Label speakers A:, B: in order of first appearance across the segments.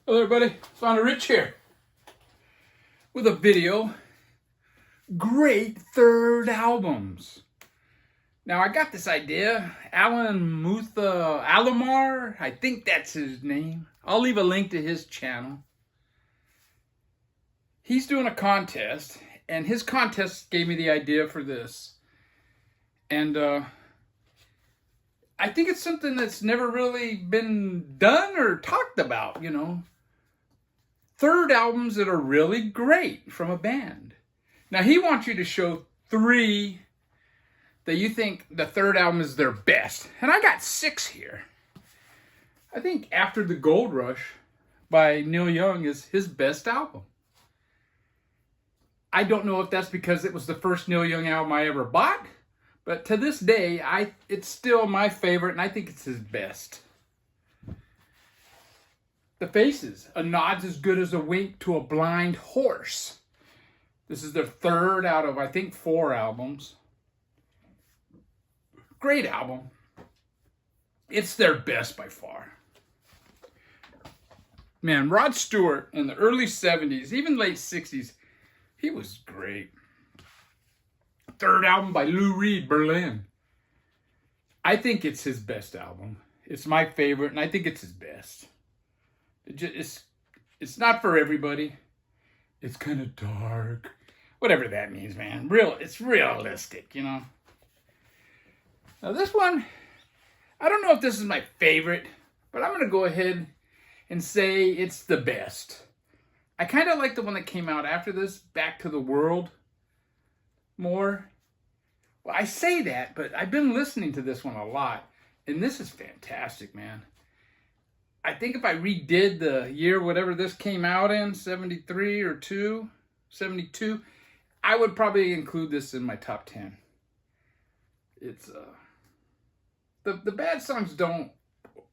A: Hello everybody, Sonny Rich here with a video. Great third albums. Now I got this idea, Mutha, Alamare, I think that's his name. I'll leave a link to his channel. He's doing a contest, and his contest gave me the idea for this. And I think it's something that's never really been done or talked about, you know. Third albums that are really great from a band. Now, he wants you to show 3 that you think the third album is their best. And I got 6 here. I think After the Gold Rush by Neil Young is his best album. I don't know if that's because it was the first Neil Young album I ever bought, but to this day, it's still my favorite, and I think it's his best. The Faces, A Nod's as Good as a Wink to a Blind Horse. This is their third out of, I think, 4 albums. Great album. It's their best by far. Man, Rod Stewart in the early 70s, even late 60s, he was great. Third album by Lou Reed, Berlin. I think it's his best album. It's my favorite, and I think it's his best. It's not for everybody. It's kind of dark. Whatever that means, man. It's realistic, you know. Now this one, I don't know if this is my favorite, but I'm going to go ahead and say it's the best. I kind of like the one that came out after this, Back to the World, more. Well, I say that, but I've been listening to this one a lot, and this is fantastic, man. I think if I redid the year, whatever this came out in, 73 or 72, I would probably include this in my top 10. It's, the bad songs don't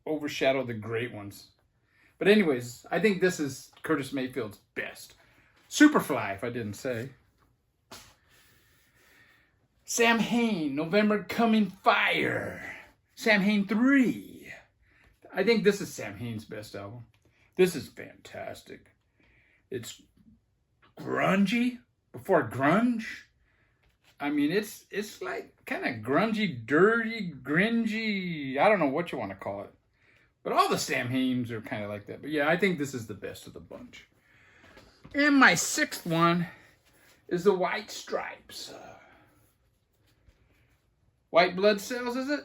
A: overshadow the great ones. But anyways, I think this is Curtis Mayfield's best. Superfly, if I didn't say. Sam Hain, November Coming Fire. Sam Hain 3. I think this is Sam Hain's best album. This is fantastic. It's grungy before grunge. I mean, it's like kind of grungy, dirty, gringy. I don't know what you want to call it. But all the Sam Hains are kind of like that. But yeah, I think this is the best of the bunch. And my 6th one is the White Stripes. White Blood Cells, is it?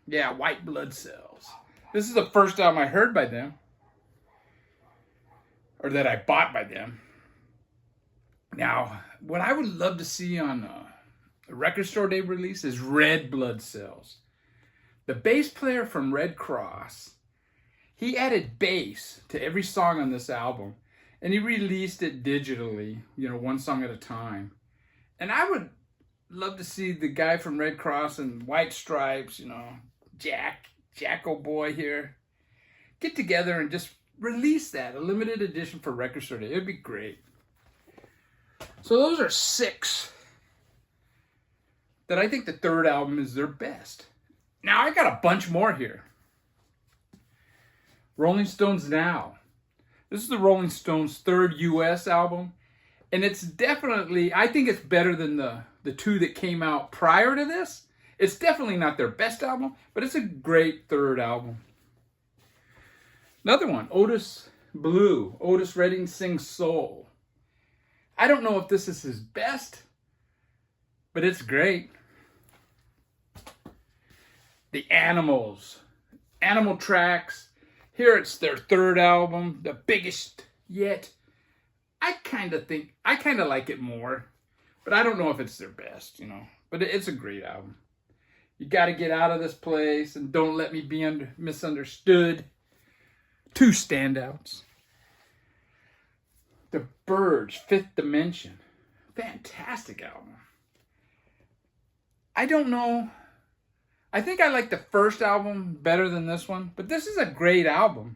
A: Yeah, White Blood Cells. This is the first album I heard by them. Or that I bought by them. Now, what I would love to see on a record store day release is Red Blood Cells. The bass player from Red Cross, he added bass to every song on this album. And he released it digitally, you know, 1 song at a time. And I would love to see the guy from Red Cross and White Stripes, you know, Jacko Boy here, get together and just release that, a limited edition for Record Store Day. It'd be great. So those are 6 that I think the third album is their best. Now I got a bunch more here. Rolling Stones Now. This is the Rolling Stones' 3rd U.S. album. And it's definitely, I think it's better than the 2 that came out prior to this. It's definitely not their best album, but it's a great third album. Another one, Otis Blue. Otis Redding sings Soul. I don't know if this is his best, but it's great. The Animals. Animal Tracks. Here it's their 3rd album, the biggest yet. I kind of like it more, but I don't know if it's their best, you know. But it's a great album. You got to Get Out of This Place and Don't Let Me Be Misunderstood. 2 standouts. The Byrds, Fifth Dimension. Fantastic album. I don't know. I think I like the first album better than this one, but this is a great album.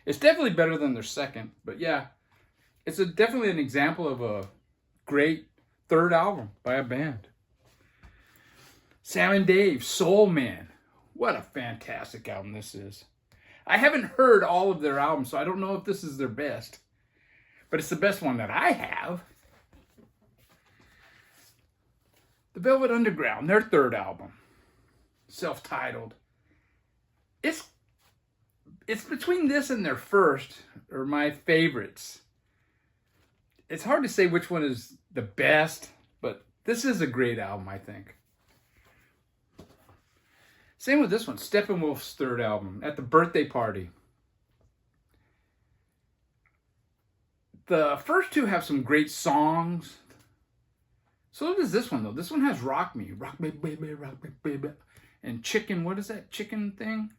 A: It's definitely better than their second, but yeah. It's definitely an example of a great third album by a band. Sam and Dave, Soul Man. What a fantastic album this is. I haven't heard all of their albums, so I don't know if this is their best. But it's the best one that I have. The Velvet Underground, their third album, self-titled. It's between this and their first, or my favorites. It's hard to say which one is the best, but this is a great album, I think. Same with this one, Steppenwolf's third album, At the Birthday Party. The first two have some great songs. So does this one, though. This one has Rock Me, baby, rock me, baby. And Chicken, what is that chicken thing?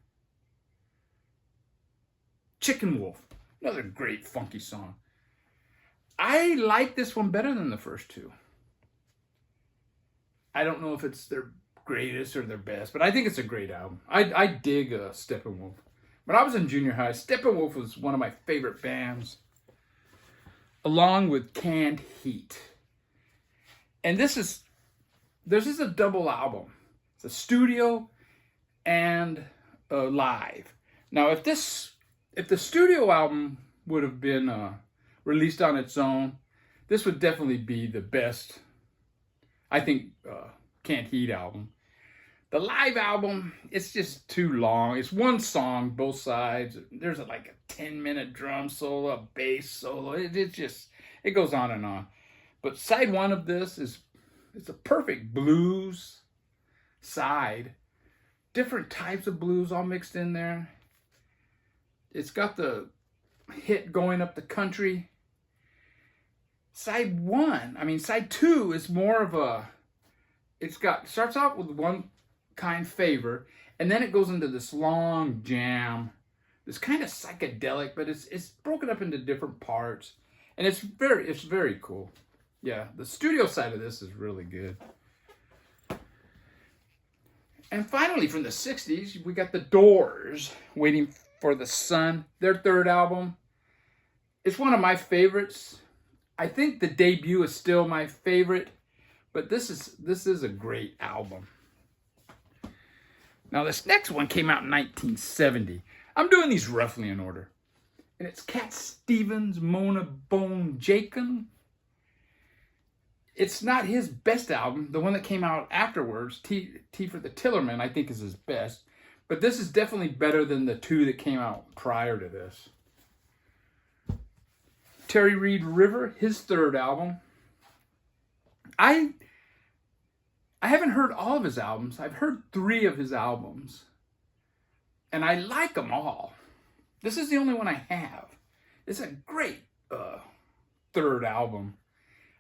A: Chicken Wolf. Another great funky song. I like this one better than the first two. I don't know if it's their greatest or their best, but I think it's a great album. I dig Steppenwolf. When I was in junior high, Steppenwolf was one of my favorite bands, along with Canned Heat. And this is a double album. It's a studio and a live. Now, if the studio album would have been released on its own, this would definitely be the best, I think, Canned Heat album. The live album, it's just too long. It's one song, both sides. There's like a 10-minute drum solo, a bass solo. It goes on and on. But side one of this it's a perfect blues side. Different types of blues all mixed in there. It's got the hit Going Up the Country. Side two is more of a, starts out with One Kind Favor, and then it goes into this long jam. It's kind of psychedelic, but it's broken up into different parts. And it's very cool. Yeah, the studio side of this is really good. And finally, from the 60s, we got The Doors, Waiting for the Sun, their third album. It's one of my favorites. I think the debut is still my favorite, but this is a great album. Now, this next one came out in 1970. I'm doing these roughly in order. And it's Cat Stevens' Mona Bone Jakin. It's not his best album. The one that came out afterwards, T for the Tillerman, I think is his best. But this is definitely better than the two that came out prior to this. Terry Reid River, his third album. I haven't heard all of his albums. I've heard 3 of his albums. And I like them all. This is the only one I have. It's a great third album.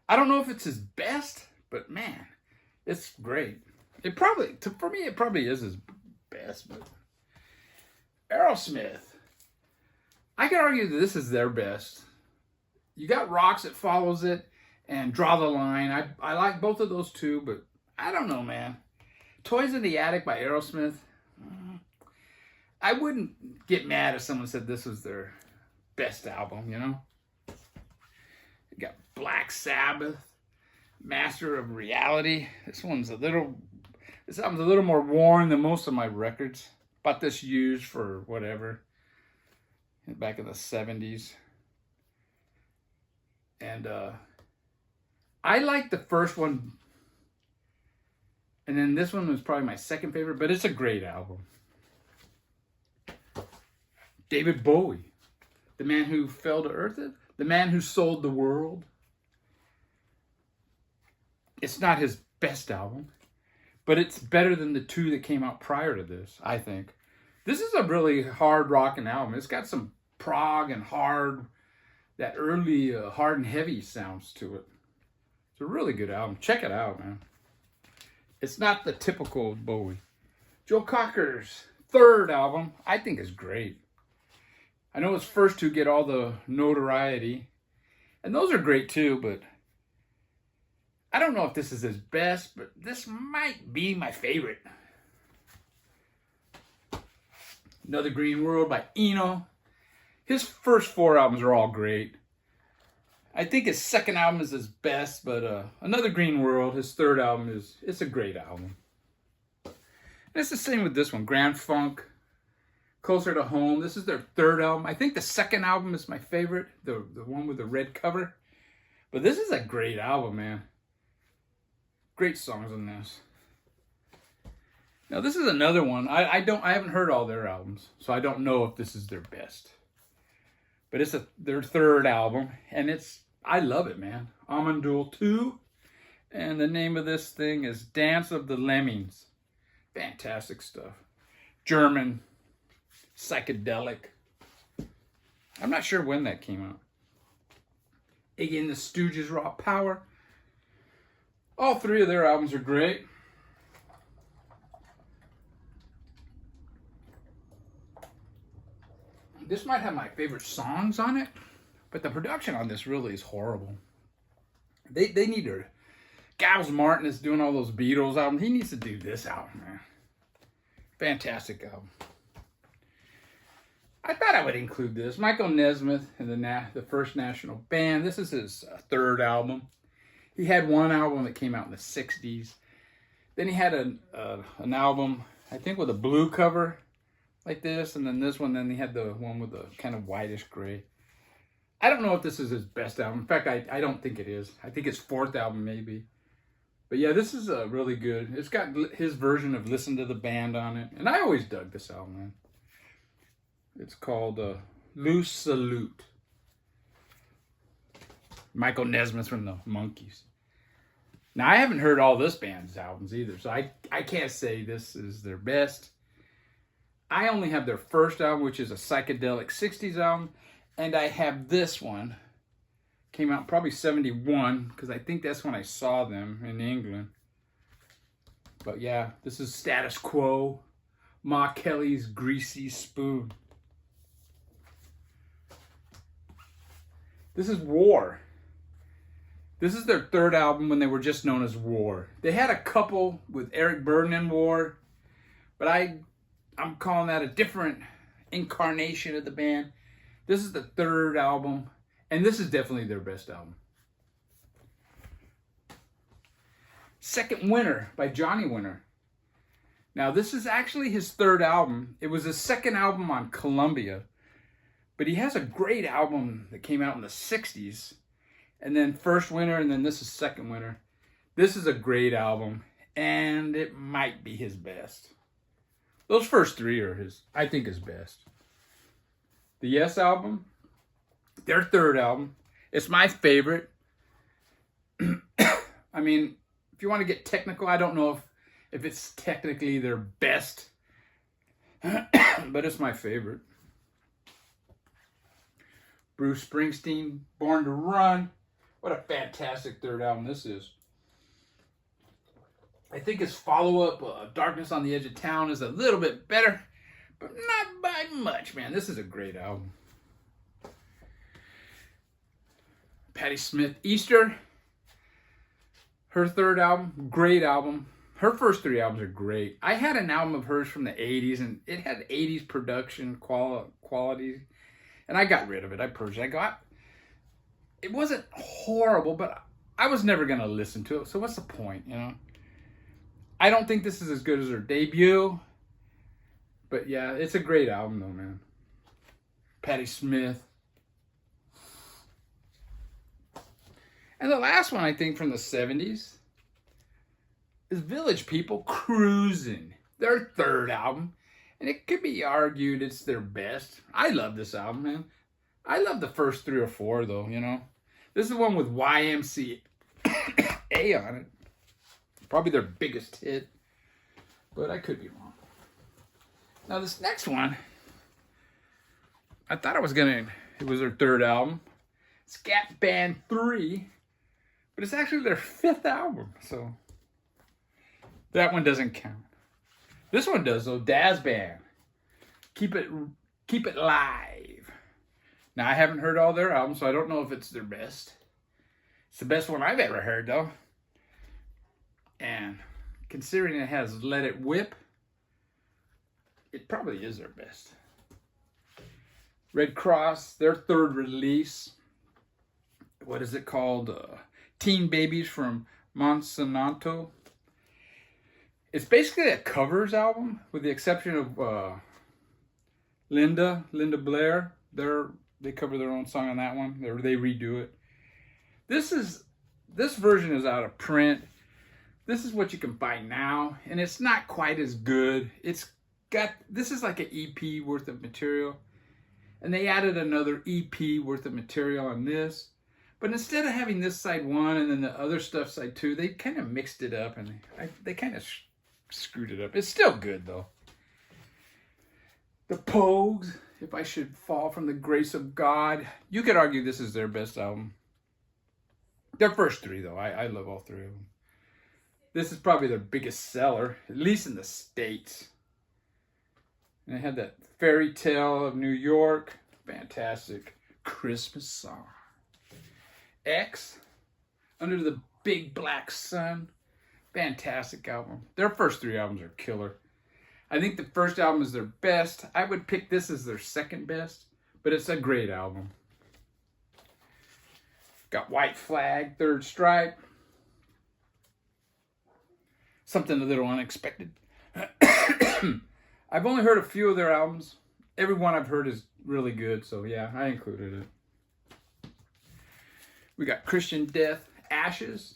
A: I don't know if it's his best, but man, it's great. For me, it probably is his best. But Aerosmith, I could argue that this is their best. You got Rocks that follows it, and Draw the Line. I like both of those too, but I don't know, man. Toys in the Attic by Aerosmith. I wouldn't get mad if someone said this was their best album, you know? You got Black Sabbath, Master of Reality. This album's a little more worn than most of my records. Bought this used for whatever, back in the 70s. And I like the first one. And then this one was probably my second favorite, but it's a great album. David Bowie, the man who fell to earth, the man who sold the world. It's not his best album, but it's better than the 2 that came out prior to this, I think. This is a really hard rocking album. It's got some prog and hard, that early hard and heavy sounds to it. It's a really good album. Check it out, man. It's not the typical Bowie. Joe Cocker's third album, I think, is great. I know his first 2 get all the notoriety, and those are great too, but I don't know if this is his best, but this might be my favorite. Another Green World by Eno. His first 4 albums are all great. I think his second album is his best, but Another Green World, his third album, it's a great album. And it's the same with this one, Grand Funk, Closer to Home. This is their third album. I think the second album is my favorite, the one with the red cover. But this is a great album, man. Great songs on this. Now this is another one. I haven't heard all their albums, so I don't know if this is their best. But it's their third album, and I love it, man. Amandul 2, and the name of this thing is Dance of the Lemmings. Fantastic stuff. German, psychedelic. I'm not sure when that came out. Iggy and the Stooges, Raw Power. All three of their albums are great. This might have my favorite songs on it, but the production on this really is horrible. They need to... Giles Martin is doing all those Beatles albums. He needs to do this album, man. Fantastic album. I thought I would include this. Michael Nesmith and the First National Band. This is his third album. He had one album that came out in the 60s. Then he had an album, I think, with a blue cover like this. And then this one, then he had the one with the kind of whitish gray. I don't know if this is his best album. In fact, I don't think it is. I think his fourth album, maybe. But yeah, this is really good. It's got his version of Listen to the Band on it. And I always dug this album, man. It's called Loose Salute. Michael Nesmith from the Monkees. Now, I haven't heard all this band's albums either, so I can't say this is their best. I only have their first album, which is a psychedelic 60s album. And I have this one. Came out probably 71, because I think that's when I saw them in England. But yeah, this is Status Quo, Ma Kelly's Greasy Spoon. This is War. This is their third album when they were just known as War. They had a couple with Eric Burdon in War, but I'm calling that a different incarnation of the band. This is the third album. And this is definitely their best album. Second Winter by Johnny Winter. Now, this is actually his third album. It was his second album on Columbia. But he has a great album that came out in the 60s. And then First Winter, and then this is Second Winter. This is a great album. And it might be his best. Those first three are I think, his best. The Yes album. Their third album. It's my favorite. I mean, if you want to get technical, I don't know if it's technically their best. But it's my favorite. Bruce Springsteen, Born to Run. What a fantastic third album this is. I think his follow-up, Darkness on the Edge of Town, is a little bit better. But not by much, man. This is a great album. Patti Smith, Easter. Her third album, great album. Her first three albums are great. I had an album of hers from the 80s, and it had 80s production quality. And I got rid of it. I purged it. It wasn't horrible, but I was never going to listen to it. So what's the point, you know? I don't think this is as good as her debut. But yeah, it's a great album though, man. Patti Smith. And the last one, I think, from the 70s is Village People, Cruisin'. Their third album. And it could be argued it's their best. I love this album, man. I love the first 3 or 4, though, you know. This is the one with YMCA on it. Probably their biggest hit. But I could be wrong. Now, this next one, I thought it was their third album. Scat Band 3. But it's actually their 5th album, so that one doesn't count. This one does, though. Daz Band. Keep it live. Now, I haven't heard all their albums, so I don't know if it's their best. It's the best one I've ever heard, though. And considering it has Let It Whip, it probably is their best. Red Cross, their third release. What is it called? Teen Babies from Monsanto. It's basically a covers album, with the exception of Linda Blair. They cover their own song on that one. They redo it. This version is out of print. This is what you can buy now, and it's not quite as good. This is like an EP worth of material, and they added another EP worth of material on this. But instead of having this side one and then the other stuff side two, they kind of mixed it up, and they kind of screwed it up. It's still good though. The Pogues, If I Should Fall from the Grace of God. You could argue this is their best album. Their first three though, I love all three of them. This is probably their biggest seller, at least in the States. And it had that Fairy Tale of New York, fantastic Christmas song. X, Under the Big Black Sun, fantastic album. Their first three albums are killer. I think the first album is their best. I would pick this as their second best, but it's a great album. Got White Flag, Third Stripe. Something a little unexpected. I've only heard a few of their albums. Every one I've heard is really good, so yeah, I included it. We got Christian Death, Ashes.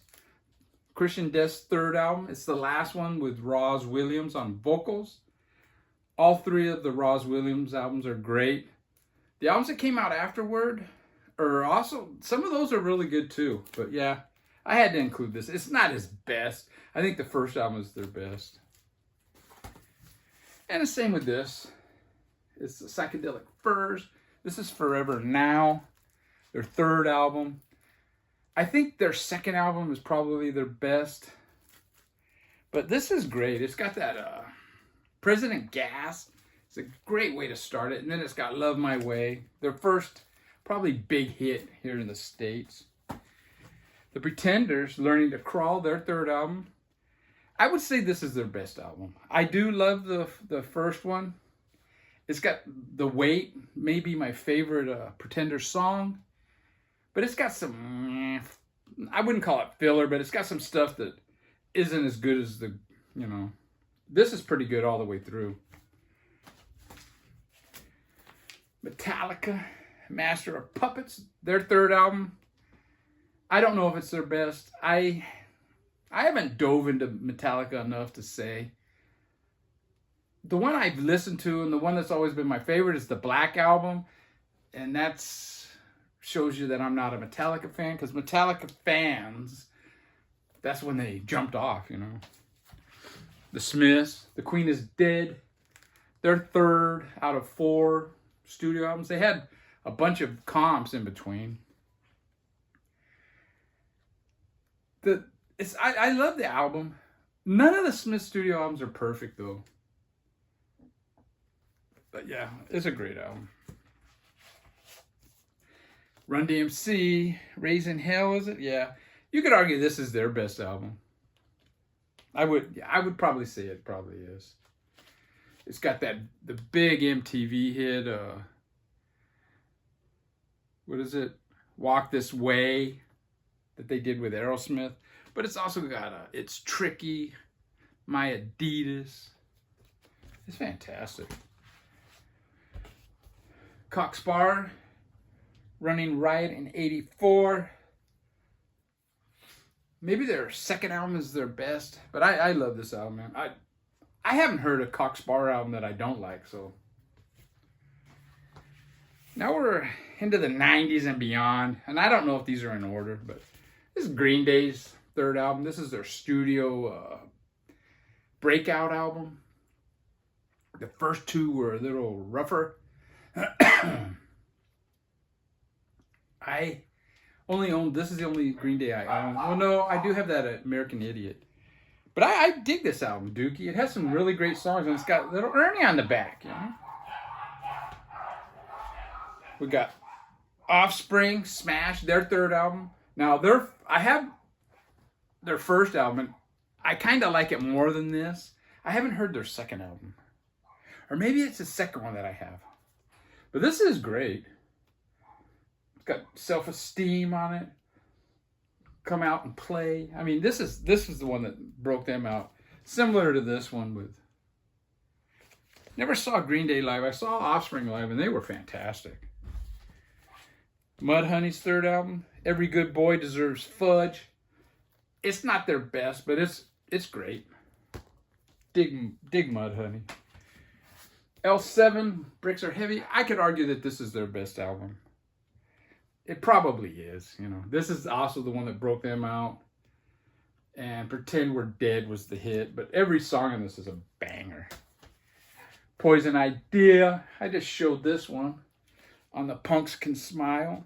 A: Christian Death's third album. It's the last one with Roz Williams on vocals. All three of the Roz Williams albums are great. The albums that came out afterward are also, some of those are really good too. But yeah, I had to include this. It's not his best. I think the first album is their best. And the same with this. It's the Psychedelic Furs. This is Forever Now, their third album. I think their second album is probably their best. But this is great. It's got that President Gas. It's a great way to start it. And then it's got Love My Way, their first probably big hit here in the States. The Pretenders, Learning to Crawl, their third album. I would say this is their best album. I do love the first one. It's got The Weight, maybe my favorite Pretenders song. But it's got some, I wouldn't call it filler, but it's got some stuff that isn't as good as this is pretty good all the way through. Metallica, Master of Puppets, their third album. I don't know if it's their best. I haven't dove into Metallica enough to say. The one I've listened to and the one that's always been my favorite is the Black Album. And that's shows you that I'm not a Metallica fan, because Metallica fans, that's when they jumped off, The Smiths, The Queen Is Dead, their third out of 4 studio albums. They had a bunch of comps in between. I love the album. None of the Smith studio albums are perfect though. But yeah, it's a great album. Run DMC, Raising Hell, is it? Yeah. You could argue this is their best album. I would probably say it probably is. It's got the big MTV hit, what is it? Walk This Way, that they did with Aerosmith. But it's also got It's Tricky, My Adidas. It's fantastic. Cock Sparrer, Running Riot in '84. Maybe their second album is their best, but I love this album, man. I haven't heard a Cock Sparrer album that I don't like, so. Now we're into the 90s and beyond, and I don't know if these are in order, but this is Green Day's third album. This is their studio breakout album. The first two were a little rougher. I only own, this is the only Green Day I own. Well, no, I do have that American Idiot. But I dig this album, Dookie. It has some really great songs, and it's got little Ernie on the back, We got Offspring, Smash, their third album. Now, I have their first album, and I kind of like it more than this. I haven't heard their second album. Or maybe it's the second one that I have. But this is great. It's got Self-Esteem on it. Come Out and Play. I mean, this is the one that broke them out. Similar to this one with Never saw Green Day live. I saw Offspring live, and they were fantastic. Mudhoney's third album, Every Good Boy Deserves Fudge. It's not their best, but it's great. Dig Mudhoney. L7, Bricks Are Heavy. I could argue that this is their best album. It probably is, you know. This is also the one that broke them out. And Pretend We're Dead was the hit, but every song in this is a banger. Poison Idea. I just showed this one on the Punks Can Smile.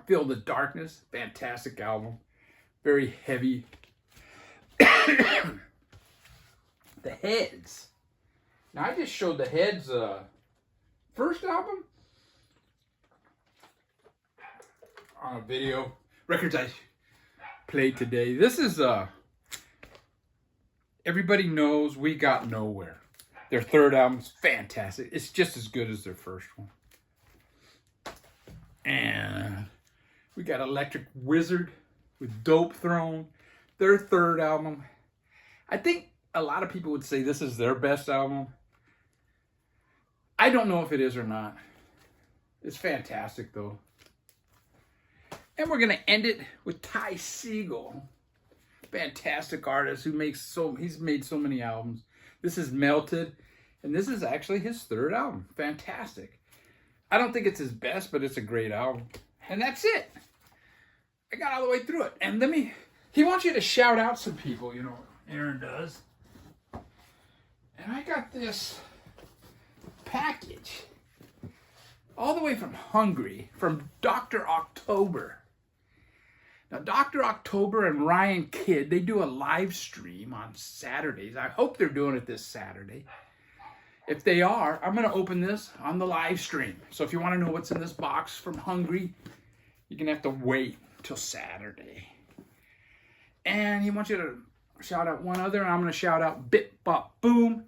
A: Feel the Darkness. Fantastic album. Very heavy. The Heads. Now, I just showed the Heads' first album on a video. Records I played today. This is Everybody Knows We Got Nowhere. Their third album's fantastic. It's just as good as their first one. And we got Electric Wizard with Dope Throne. Their third album. I think a lot of people would say this is their best album. I don't know if it is or not. It's fantastic though. And we're going to end it with Ty Segall. Fantastic artist who he's made so many albums. This is Melted, and this is actually his third album. Fantastic. I don't think it's his best, but it's a great album. And that's it. I got all the way through it. And he wants you to shout out some people, you know, Aaron does. And I got this package all the way from Hungary, from Dr. Oktober. Now, Dr. Oktober and Ryan Kidd, they do a live stream on Saturdays. I hope they're doing it this Saturday. If they are, I'm going to open this on the live stream. So if you want to know what's in this box from Hungary, you're going to have to wait till Saturday. And he wants you to shout out one other, and I'm going to shout out BipBopBoom.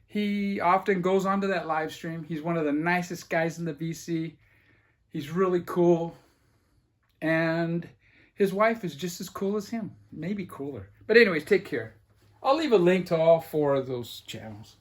A: He often goes onto that live stream. He's one of the nicest guys in the VC. He's really cool. And his wife is just as cool as him. Maybe cooler. But anyways, take care. I'll leave a link to all 4 of those channels.